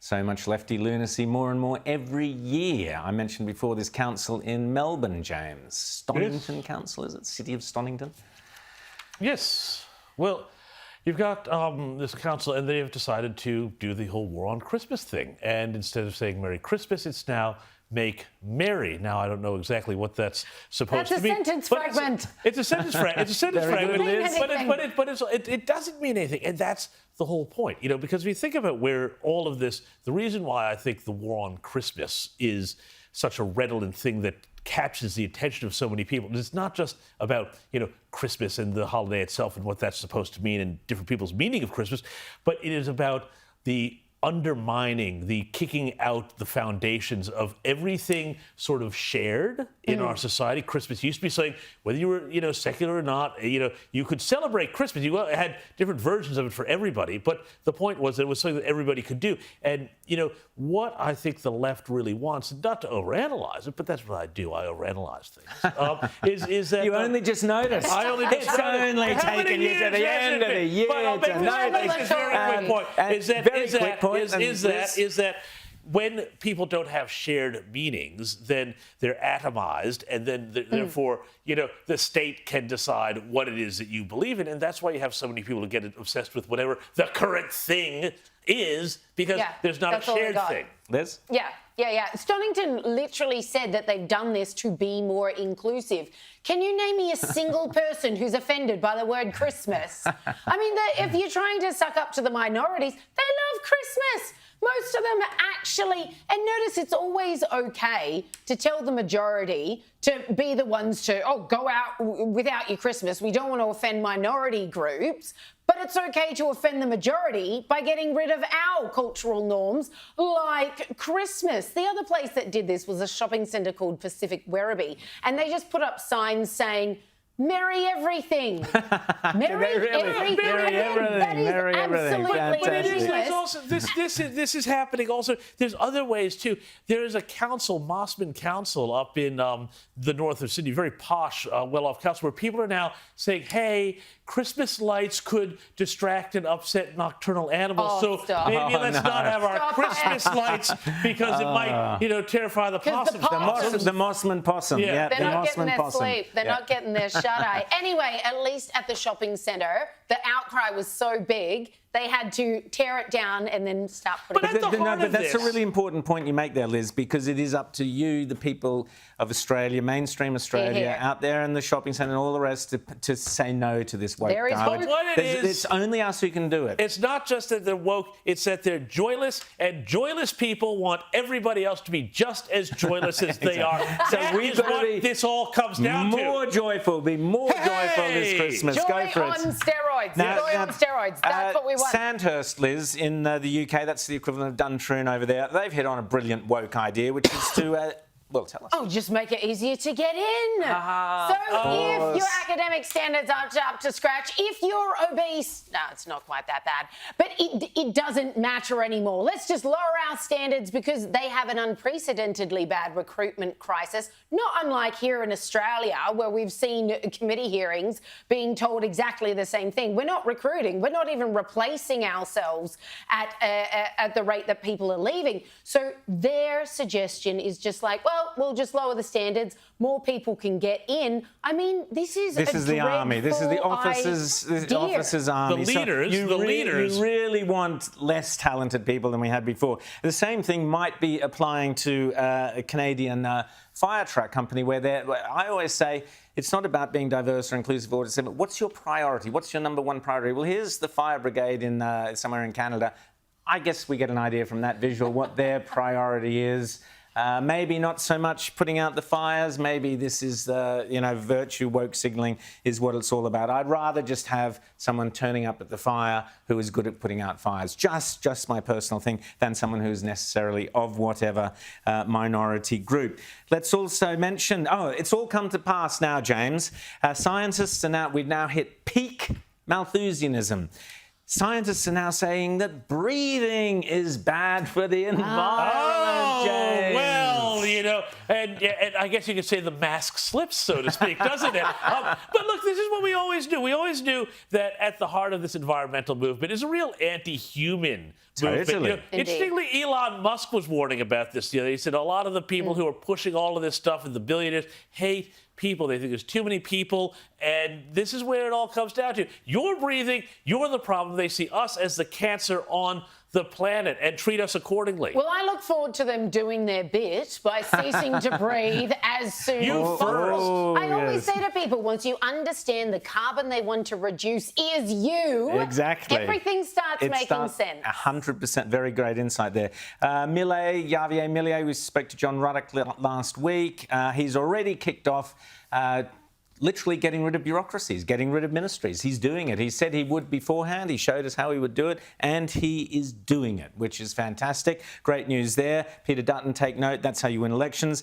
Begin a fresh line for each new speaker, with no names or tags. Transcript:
So much lefty lunacy, more and more every year. I mentioned before this council in Melbourne, James. Stonington yes. Council, is it? City of Stonington?
Yes. Well, you've got this council, and they have decided to do the whole war on Christmas thing. And instead of saying Merry Christmas, it's now Make Merry. Now, I don't know exactly what that's supposed to be.
That's a sentence fragment.
It's a sentence fragment. It's a sentence fragment, but it doesn't mean anything. And that's the whole point, you know, because if you think about where all of this, the reason why I think the war on Christmas is such a redolent thing that captures the attention of so many people. It's not just about, you know, Christmas and the holiday itself and what that's supposed to mean and different people's meaning of Christmas, but it is about the undermining, the kicking out the foundations of everything sort of shared in our society. Christmas used to be something, whether you were, you know, secular or not, you know, you could celebrate Christmas. You had different versions of it for everybody, but the point was that it was something that everybody could do. And, you know, what I think the left really wants, not to overanalyze it, but that's what I do, I overanalyze things, is that...
You only just noticed.
I only just
It's only taken you to the end of the year to notice.
Is that when people don't have shared meanings, then they're atomized, and then therefore, you know, the state can decide what it is that you believe in, and that's why you have so many people who get obsessed with whatever the current thing is, because there's not a shared thing.
Liz?
Yeah. Stonington literally said that they've done this to be more inclusive. Can you name me a single person who's offended by the word Christmas? I mean, if you're trying to suck up to the minorities, they love Christmas. Most of them actually, and notice it's always okay to tell the majority to be the ones to, go out without your Christmas. We don't want to offend minority groups, but it's okay to offend the majority by getting rid of our cultural norms like Christmas. The other place that did this was a shopping centre called Pacific Werribee, and they just put up signs saying, Merry everything. Merry everything. That is absolutely ridiculous.
This is happening also. There's other ways too. There is a council, Mossman Council, up in the north of Sydney, very posh, well-off council, where people are now saying, hey, Christmas lights could distract and upset nocturnal animals. Maybe let's not have our Christmas lights because it might, you know, terrify the possums.
The Mossman possum.
Yeah, they're not getting their sleep. They're not getting their shut-eye. Anyway, at least at the shopping centre, the outcry was so big, they had to tear it down and then start putting it
back. But that's a really important point you make there, Liz, because it is up to you, the people of Australia, mainstream Australia, out there in the shopping centre and all the rest, to say no to this woke garbage. It's only us who can do it.
It's not just that they're woke, it's that they're joyless, and joyless people want everybody else to be just as joyless as they are. So we've got to be this all comes down to.
More joyful, be more joyful this Christmas.
Joy
Go for it.
on steroids. Joy on steroids. That's what we want.
Sandhurst, Liz, in the UK, that's the equivalent of Duntroon over there. They've hit on a brilliant woke idea, which is to... Well, tell us.
Just make it easier to get in. If your academic standards aren't up to scratch, if you're obese, no, it's not quite that bad, but it doesn't matter anymore. Let's just lower our standards because they have an unprecedentedly bad recruitment crisis, not unlike here in Australia, where we've seen committee hearings being told exactly the same thing. We're not recruiting. We're not even replacing ourselves at the rate that people are leaving. So their suggestion is just like, well, we'll just lower the standards. More people can get in. I mean, this is
the army. This is the officers' army.
The leaders.
You really want less talented people than we had before. The same thing might be applying to a Canadian fire truck company where I always say it's not about being diverse or inclusive or whatever. What's your priority? What's your number one priority? Well, here's the fire brigade in somewhere in Canada. I guess we get an idea from that visual what their priority is. Maybe not so much putting out the fires. Maybe this is virtue woke signalling is what it's all about. I'd rather just have someone turning up at the fire who is good at putting out fires, just my personal thing, than someone who is necessarily of whatever minority group. Let's also mention, it's all come to pass now, James. Scientists we've now hit peak Malthusianism. Scientists are now saying that breathing is bad for the environment, James.
Well, you know, and I guess you could say the mask slips, so to speak, doesn't it? But look, this is what we always do. We always knew that at the heart of this environmental movement is a real anti-human movement.
Totally.
Interestingly, Elon Musk was warning about this. He said a lot of the people who are pushing all of this stuff and the billionaires hate people. They think there's too many people, and this is where it all comes down to. You're breathing, you're the problem. They see us as the cancer on the planet and treat us accordingly.
Well, I look forward to them doing their bit by ceasing to breathe as soon as possible. I always say to people, once you understand the carbon they want to reduce is you,
exactly,
everything starts making sense.
100%, very great insight there. Javier Milei, we spoke to John Ruddock last week. He's already kicked off literally getting rid of bureaucracies, getting rid of ministries. He's doing it. He said he would beforehand. He showed us how he would do it, and he is doing it, which is fantastic. Great news there. Peter Dutton, take note. That's how you win elections.